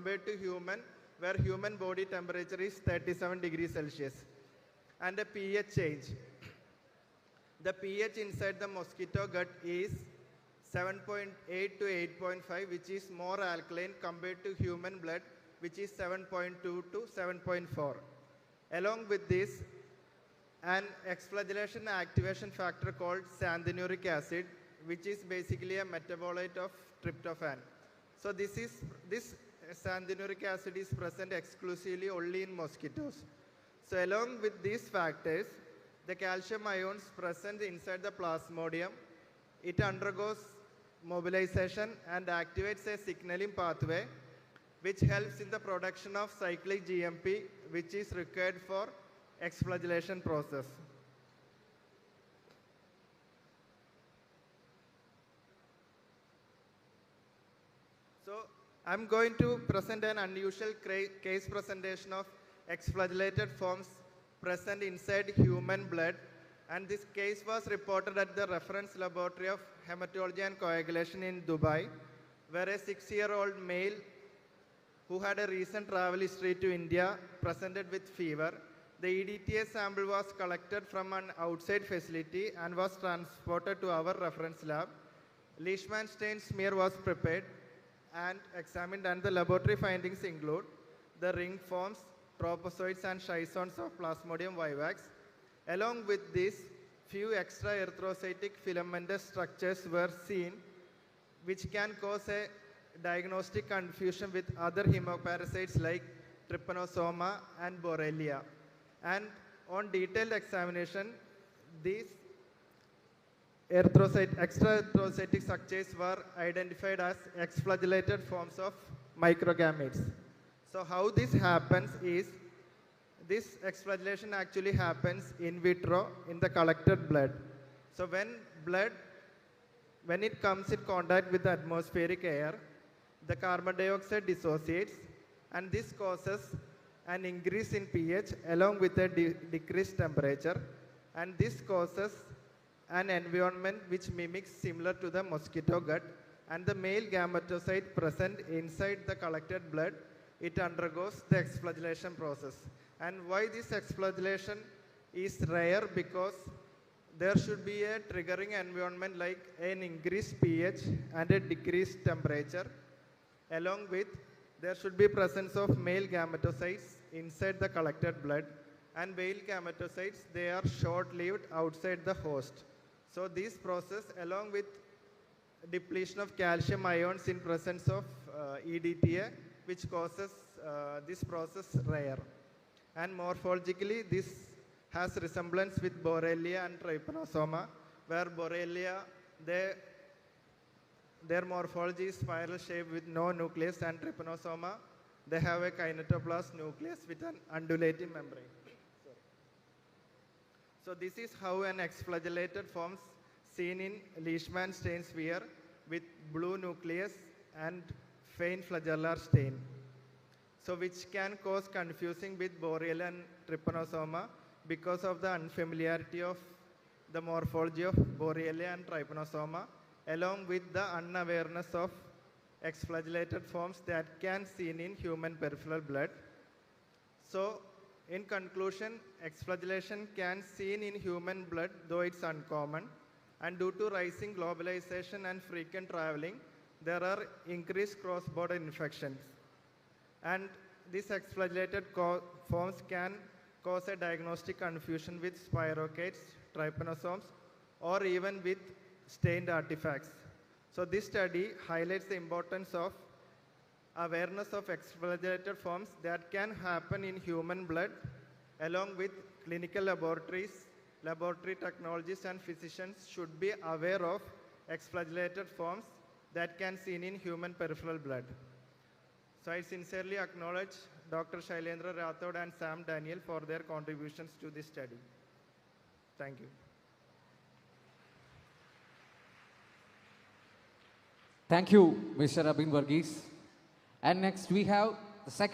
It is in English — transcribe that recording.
compared to human, where human body temperature is 37 degrees Celsius. And a pH change. The pH inside the mosquito gut is 7.8 to 8.5, which is more alkaline compared to human blood, which is 7.2 to 7.4. Along with this, an exflagellation activation factor called xanthanuric acid, which is basically a metabolite of tryptophan. So this xanthanuric acid is present exclusively only in mosquitoes. So along with these factors, the calcium ions present inside the plasmodium, it undergoes mobilization and activates a signaling pathway which helps in the production of cyclic GMP, which is required for exflagellation process. So I'm going to present an unusual case presentation of exflagellated forms present inside human blood, and this case was reported at the reference laboratory of hematology and coagulation in Dubai, where a 6-year-old male who had a recent travel history to India presented with fever. The EDTA sample was collected from an outside facility and was transported to our reference lab. Leishman stain smear was prepared and examined, and the laboratory findings include the ring forms, tropozoites and schizones of Plasmodium vivax. Along with this, few extra erythrocytic filamentous structures were seen, which can cause a diagnostic confusion with other hemoparasites like trypanosoma and Borrelia. And on detailed examination, these extra erythrocytic structures were identified as exflagellated forms of microgametes. So how this happens is, this exflagellation actually happens in vitro in the collected blood. So when it comes in contact with the atmospheric air, the carbon dioxide dissociates, and this causes an increase in pH along with a decreased temperature, and this causes an environment which mimics similar to the mosquito gut, and the male gametocyte present inside the collected blood, it undergoes the exflagellation process. And why this exflagellation is rare? Because there should be a triggering environment like an increased pH and a decreased temperature. Along with, there should be presence of male gametocytes inside the collected blood, and male gametocytes, they are short-lived outside the host. So this process, along with depletion of calcium ions in presence of EDTA, which causes this process rare. And morphologically, this has resemblance with Borrelia and Trypanosoma, where Borrelia, their morphology is spiral shaped with no nucleus, and Trypanosoma, they have a kinetoplast nucleus with an undulating membrane. So this is how an exflagellated forms seen in Leishman stain sphere with blue nucleus and faint flagellar stain. So which can cause confusing with Borrelia and Trypanosoma because of the unfamiliarity of the morphology of Borrelia and Trypanosoma, along with the unawareness of exflagellated forms that can be seen in human peripheral blood. So in conclusion, exflagellation can be seen in human blood, though it's uncommon. And due to rising globalization and frequent traveling, there are increased cross-border infections. And these exflagellated forms can cause a diagnostic confusion with spirochetes, trypanosomes, or even with stained artifacts. So this study highlights the importance of awareness of exflagellated forms that can happen in human blood, along with clinical laboratories, laboratory technologists, and physicians should be aware of exflagellated forms that can be seen in human peripheral blood. So I sincerely acknowledge Dr. Shailendra Rathod and Sam Daniel for their contributions to this study. Thank you. Thank you, Mr. Abin Varghese. And next we have the second